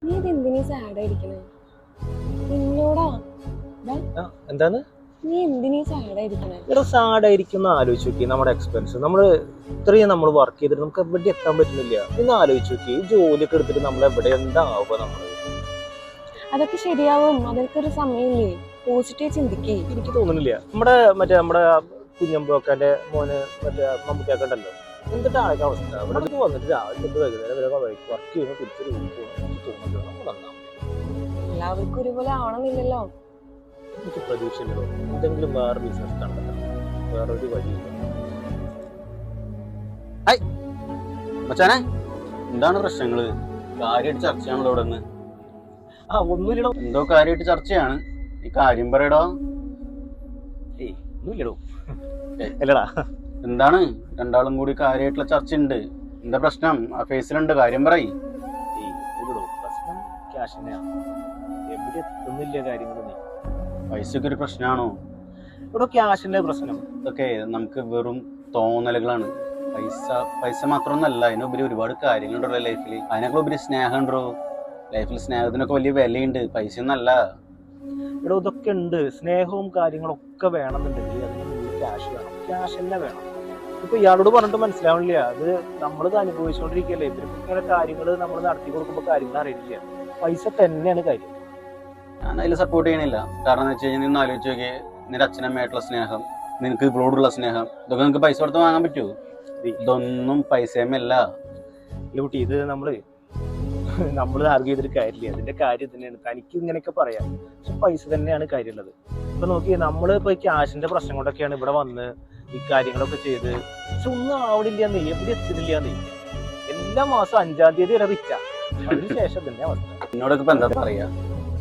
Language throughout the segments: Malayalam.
നീ ഇതെന്തിനീ സാഡ് ആയിരിക്കണേ? നിന്നോടാ. എന്താണ് നീ എന്തിനീ സാഡ് ആയിരിക്കണേ? ഇവിടെ സാഡ് ആയിരിക്കും ആലോചിച്ച് നോക്കി. നമ്മുടെ എക്സ്പെൻസ് ഇത്രയും നമ്മൾ വർക്ക് ചെയ്തിട്ട് നമുക്ക് എവിടെ എത്താൻ പറ്റുന്നില്ല. ഇന്ന് ആലോചിച്ച് നോക്കി, ഈ ജോലിയൊക്കെ എടുത്തിട്ട് നമ്മൾ എവിടെ എന്താവുക നമ്മള്. അതൊക്കെ ശരിയാവും. അതൊക്കെ ഒരു സമയമില്ലേ? പോസിറ്റീവ് ചിന്തിക്കേ. എനിക്ക് തോന്നുന്നില്ല. നമ്മുടെ കുഞ്ഞമ്പൊക്കെ മോന് മമ്മൂട്ടിയൊക്കെ ഉണ്ടല്ലോ, എന്തിട്ട് ആളൊക്കെ അവസ്ഥ. ഇവിടെ വന്നിട്ട് രാവിലെ വൈകുന്നേരം വരെ വർക്ക് ചെയ്യുന്ന തിരിച്ച് തോന്നുന്നില്ല നമ്മൾ നന്നാവും. എല്ലാവർക്കും ഒരുപോലെ ആവണമെന്നില്ലല്ലോ. എനിക്ക് പ്രതീക്ഷയില്ലല്ലോ. എന്തെങ്കിലും വേറെ ബിസിനസ് കണ്ടെത്തണം, വേറൊരു വഴിയില്ല. മച്ചാനെ, എന്താണ് പ്രശ്നങ്ങള്? കാര്യമായിട്ട് ചർച്ചയാണല്ലോ ഇവിടെ നിന്ന്. ഒന്നുമില്ലടോ. എന്തോ കാര്യമായിട്ട് ചർച്ചയാണ്. ഈ കാര്യം പറയടോ. ഒന്നുമില്ലടോ. അല്ലടാ, എന്താണ് രണ്ടാളും കൂടി കാര്യമായിട്ടുള്ള ചർച്ച ഉണ്ട്? എന്താ പ്രശ്നം? ആ ഫേസിലുണ്ട്, കാര്യം പറയ്. പ്രശ്നം ക്യാഷ് തന്നെയാണ്. എവിടെ എത്തുന്നില്ല കാര്യങ്ങൾ. നീ പൈസക്ക് ഒരു പ്രശ്നമാണോ? ഇവിടെ ക്യാഷിന്റെ പ്രശ്നം. ഇതൊക്കെ നമുക്ക് വെറും തോന്നലുകളാണ്. പൈസ മാത്രമൊന്നല്ല, അതിനുപരി ഒരുപാട് കാര്യങ്ങളുണ്ടല്ലോ ലൈഫിൽ. അതിനൊക്കെ ഉപരി സ്നേഹം ഉണ്ടോ ലൈഫിൽ? സ്നേഹത്തിനൊക്കെ വലിയ വിലയുണ്ട്, പൈസ ഒന്നല്ല. ഇവിടെ ഇതൊക്കെ ഉണ്ട്. സ്നേഹവും കാര്യങ്ങളൊക്കെ വേണമെന്നുണ്ടെങ്കിൽ അതിന് ക്യാഷ് വേണം. ക്യാഷ് തന്നെ വേണം. ഇപ്പൊ ഇയാളോട് പറഞ്ഞിട്ട് മനസ്സിലാവണില്ല. അത് നമ്മളിത് അനുഭവിച്ചുകൊണ്ടിരിക്കുകയല്ലേ. ഇവർക്ക് കാര്യങ്ങൾ നമ്മൾ നടത്തി കൊടുക്കുമ്പോൾ കാര്യങ്ങൾ അറിയില്ല. പൈസ തന്നെയാണ് കാര്യം. ഞാൻ അതിൽ സപ്പോർട്ട് ചെയ്യണില്ല. കാരണം എന്ന് വെച്ച് കഴിഞ്ഞാൽ നിന്ന് ആലോചിച്ച് നോക്കിയേ, നിന്റെ അച്ഛനമ്മയായിട്ടുള്ള സ്നേഹം, നിനക്ക് ഇവളോടുള്ള സ്നേഹം, ഇതൊക്കെ നിനക്ക് പൈസ കൊടുത്ത് വാങ്ങാൻ പറ്റുമോ? ഇതൊന്നും പൈസയല്ല. കുട്ടി, ഇത് നമ്മൾ ആർഗ്യ ചെയ്തിട്ട് കാര്യമില്ല. അതിന്റെ കാര്യം തന്നെയാണ്. തനിക്ക് ഇങ്ങനെയൊക്കെ പറയാം, പക്ഷെ പൈസ തന്നെയാണ് കാര്യമുള്ളത്. ഇപ്പൊ നോക്കി, നമ്മളിപ്പോ ക്യാഷിന്റെ പ്രശ്നം കൊണ്ടൊക്കെയാണ് ഇവിടെ വന്ന് ഈ കാര്യങ്ങളൊക്കെ ചെയ്ത്, പക്ഷെ ഒന്നും ആവണില്ല. നീ എവിടെ എത്തുന്നില്ല. നീ എല്ലാ മാസം 5-ാം തീയതി വരെ റിച്ചാ. അതിനുശേഷം തന്നെ അവസ്ഥ. എന്നോടൊക്കെ ഇപ്പൊ എന്താ പറയാ?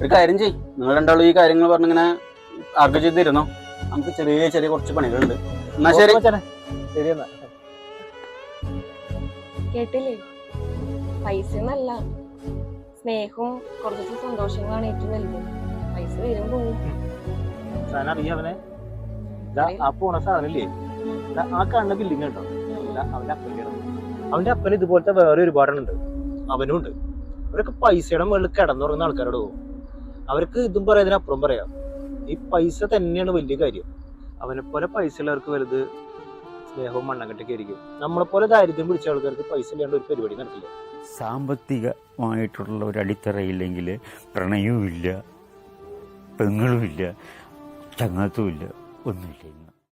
ഒരു കാര്യം ചെയ്യ്, നിങ്ങൾ രണ്ടാളും ഈ കാര്യങ്ങൾ പറഞ്ഞിങ്ങനെ ആർഗ്യ ചെയ്തിരുന്നോ? നമുക്ക് ചെറിയ ചെറിയ കുറച്ച് പണികളുണ്ട്. എന്നാ ശരി. ശരിയെന്നാ. കേട്ടില്ലേ? പൈസ എന്നല്ല, സ്നേഹവും കുറച്ച് സന്തോഷങ്ങളാണ് ഏറ്റവും വലുത്. പൈസ വരും പോവും. അറിയാം അവനെ. ആ പോണ സാധനല്ലേ, ആ കാണുന്ന ബിൽഡിംഗ് ഉണ്ടോ? അവന്റെ അപ്പന് ഇതുപോലത്തെ വേറെ ഒരുപാടുണ്ട്. അവനും ഉണ്ട്. അവരൊക്കെ പൈസയുടെ മുകളിൽ കിടന്നുറങ്ങുന്ന ആൾക്കാരോട് പോകും. അവർക്ക് ഇതും പറയാതിനപ്പുറം പറയാം. ഈ പൈസ തന്നെയാണ് വലിയ കാര്യം. അവനെ പോലെ പൈസ ഉള്ളവർക്ക് വലുത് സ്നേഹവും മണ്ണങ്കട്ടൊക്കെ ആയിരിക്കും. നമ്മളെപ്പോലെ ദാരിദ്ര്യം പിടിച്ച ആൾക്കാർക്ക് പൈസ ഇല്ലാണ്ട് ഒരു പരിപാടി നടക്കില്ല. സാമ്പത്തികമായിട്ടുള്ള ഒരു അടിത്തറയില്ലെങ്കിൽ പ്രണയവും ഇല്ല, പെങ്ങളുമില്ല, ചങ്ങാത്തവും ഇല്ല, ഒന്നുമില്ല.